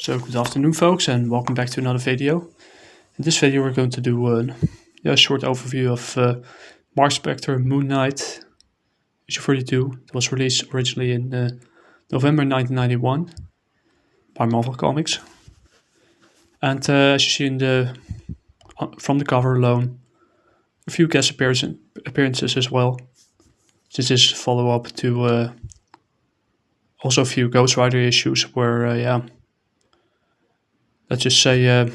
So good afternoon folks and welcome back to another video. In this video we're going to do a short overview of Marc Spector Moon Knight issue 42. It was released originally in November 1991 by Marvel Comics. And as you see in from the cover alone, a few guest appearances as well. This is follow-up to also a few Ghost Rider issues where let's just say they're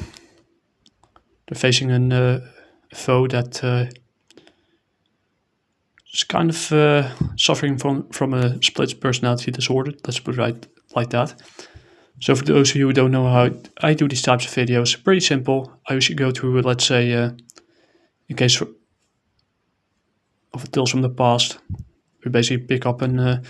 facing a foe that is kind of suffering from a split personality disorder. Let's put it like that. So for those of you who don't know how I do these types of videos, pretty simple. I usually go through, let's say, in case of Tales from the Past, we basically pick up an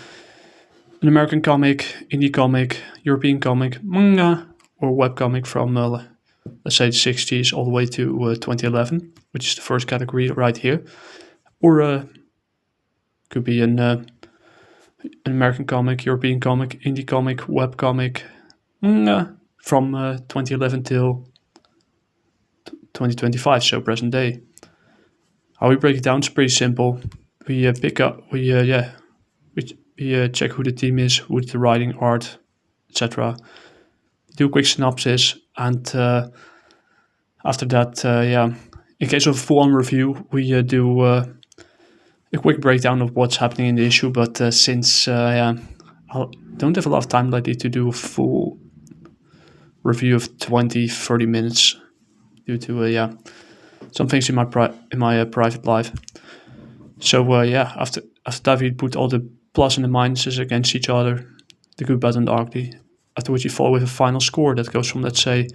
American comic, indie comic, European comic, manga, or webcomic from let's say the 60s all the way to 2011, which is the first category right here. Or could be an American comic, European comic, indie comic, web comic, manga from 2011 till 2025, so present day. How we break it down is pretty simple. We check who the team is, who's the writing, art, etc. Do a quick synopsis, and after that, in case of a full-on review, we do a quick breakdown of what's happening in the issue. But since I don't have a lot of time lately to do a full review of 20-30 minutes due to some things in my private life. So after that we put all the plus and the minuses against each other, the good, bad, and ugly. After which you follow with a final score that goes from, let's say,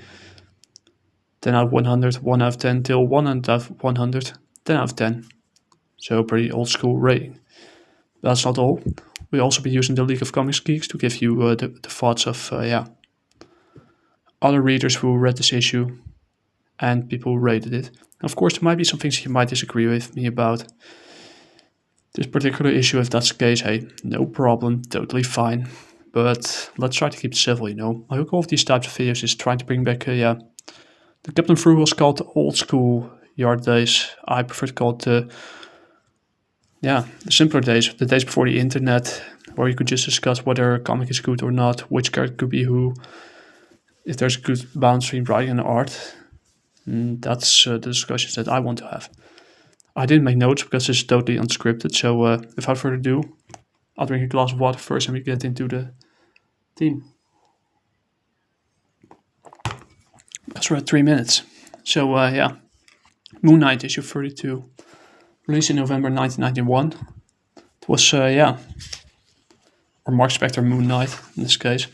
10 out of 100, 1 out of 10 till 1 out of 100, 10 out of 10. So pretty old school rating. That's not all. We'll also be using the League of Comics Geeks to give you the thoughts of other readers who read this issue and people who rated it. Of course, there might be some things you might disagree with me about this particular issue. If that's the case, hey, no problem, totally fine. But let's try to keep it civil, you know. My goal of these types of videos is trying to bring back, the Captain Frugal's called the old school yard days. I prefer to call it the simpler days, the days before the internet, where you could just discuss whether a comic is good or not, which character could be who, if there's a good balance between writing and art. And that's the discussions that I want to have. I didn't make notes because it's totally unscripted, so without further ado, I'll drink a glass of water first and we get into the theme. Because we're at 3 minutes. So Moon Knight issue 32, released in November 1991. It was or Marc Spector Moon Knight in this case,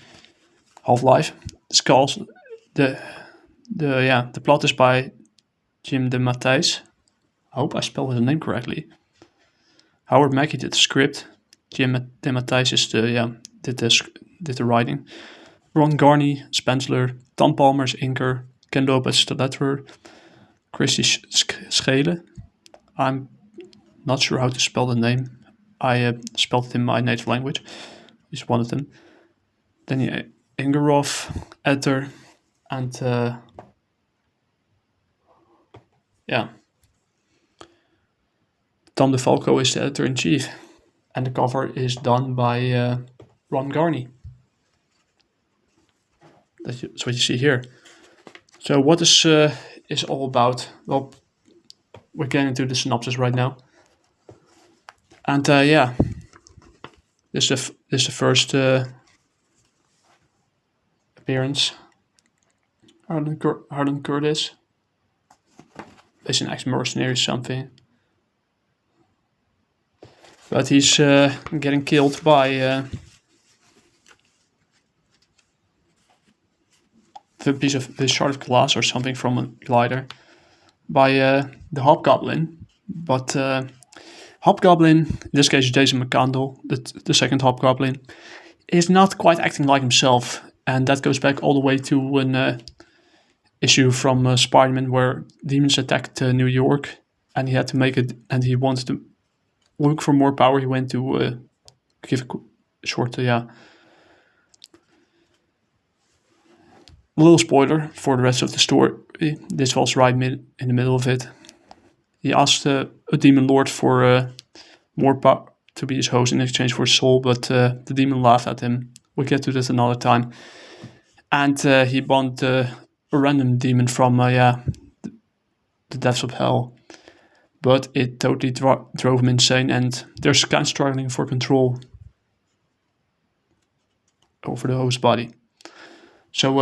Half-Life. It's called the plot is by Jim DeMatteis. I hope I spelled his name correctly. Howard Mackie did the script. Jim DeMatteis is did the writing. Ron Garney, Spensler, Tom Palmer's inker, Ken Lopez the letterer, Christy Schele. I'm not sure how to spell the name. I spelled it in my native language. He's one of them. Danny Ingeroff, editor, and Tom DeFalco is the editor-in-chief. And the cover is done by Ron Garney. That's what you see here. So what is all about? Well, we're getting into the synopsis right now. And this is the first appearance. Harlan Curtis is an ex-mercenary or something. But he's getting killed by a piece of a shard of glass or something from a glider by the Hobgoblin. But Hobgoblin, in this case Jason Macendale, the second Hobgoblin, is not quite acting like himself. And that goes back all the way to an issue from Spider-Man where demons attacked New York. And he had to make it, and he wanted to look for more power. He went to give a short A little spoiler for the rest of the story. This falls right in the middle of it. He asked a demon lord for more power to be his host in exchange for his soul, but the demon laughed at him. We'll get to this another time. And he banned a random demon from the depths of hell. But it totally drove him insane, and they're kind of struggling for control over the host body. So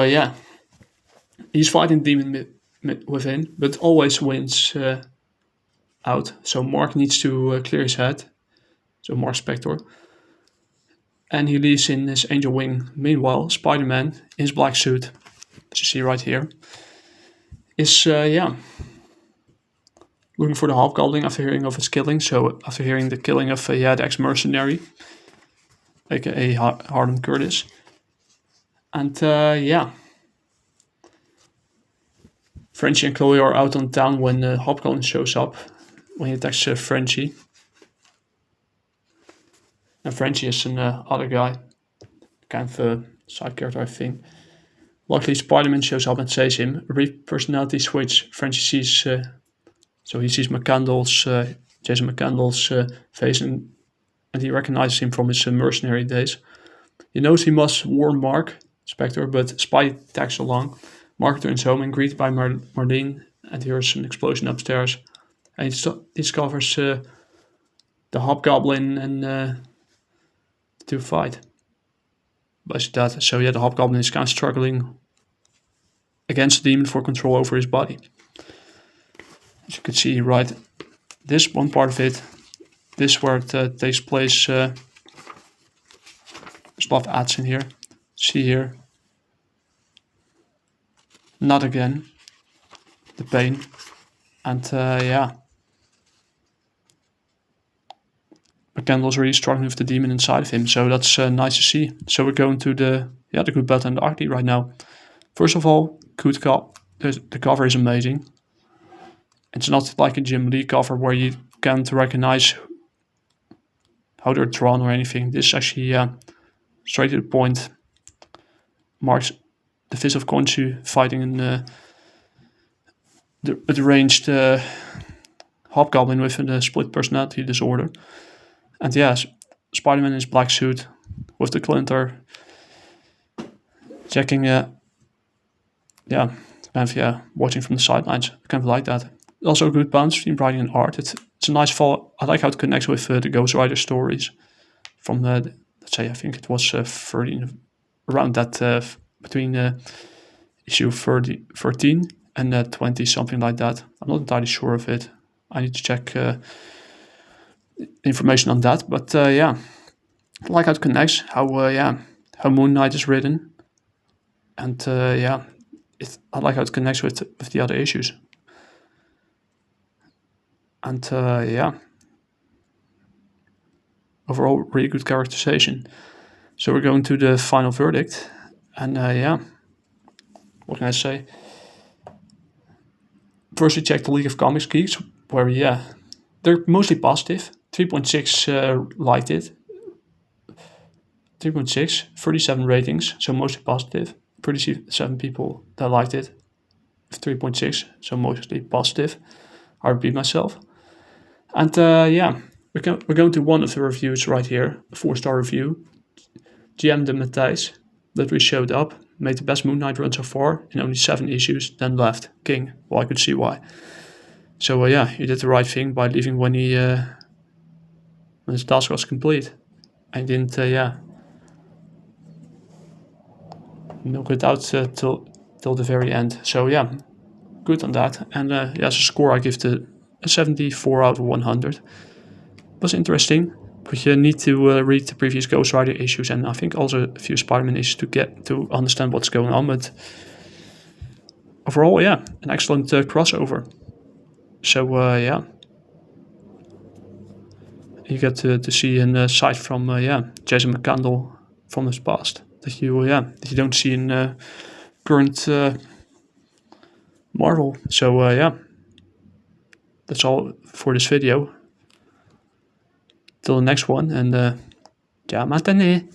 he's fighting demon within, but always wins out. So Marc needs to clear his head. So Marc Spector. And he leaves in his Angelwing. Meanwhile, Spider-Man, in his black suit, as you see right here, is looking for the Hobgoblin after hearing of his killing. So after hearing the killing of the ex-mercenary, aka Harlan Curtis. And Frenchie and Chloe are out on town when Hobgoblin shows up, when he attacks Frenchie. And Frenchie is an other guy, kind of a side character, I think. Luckily, Spider-Man shows up and saves him. A brief personality switch. Frenchie sees, so he sees Jason McCandlell's face, and he recognizes him from his mercenary days. He knows he must warn Marc, Spector, but Spidey tags along. Marc returns home and greeted by Marlene, and hears an explosion upstairs. And he discovers the Hobgoblin and to fight. But that, so the Hobgoblin is kind of struggling against the demon for control over his body. As you can see, right, this one part of it, this where it takes place. There's a lot of ads in here. See here. Not again. The pain. And McCandlell's really struggling with the demon inside of him, so that's nice to see. So we're going to the good, bad, and the ugly right now. First of all, the cover is amazing. It's not like a Jim Lee cover where you can't recognize how they're drawn or anything. This is actually straight to the point. Marks the Fist of Khonshu fighting in the deranged Hobgoblin with a split personality disorder. And Spider-Man in his black suit with the Clinter checking, watching from the sidelines. I kind of like that. Also a good balance between writing and art. It's a nice fall. I like how it connects with the Ghost Rider stories from let's say, I think it was 13, around that, between issue 13 and 20, something like that. I'm not entirely sure of it. I need to check information on that, but I like how it connects, how Moon Knight is written, and I like how it connects with the other issues, and overall really good characterization. So we're going to the final verdict, and what can I say? First, we checked the League of Comics Geeks, where they're mostly positive. 3.6 liked it. 3.6, 37 ratings, so mostly positive. 37 people that liked it. 3.6, so mostly positive. I repeat myself. And we're going to one of the reviews right here, a 4-star review. GM de Matthijs, that we showed up, made the best Moon Knight run so far in only 7 issues, then left. King. Well, I could see why. So he did the right thing by leaving when his task was complete. And didn't milk it out till the very end. So good on that. And as a score, I give it a 74 out of 100. It was interesting, but you need to read the previous Ghost Rider issues, and I think also a few Spider-Man issues to get to understand what's going on. But overall, an excellent crossover. So you get to see a side from Jason McCandlell from his past that you don't see in current Marvel. So that's all for this video. Till the next one, and matane.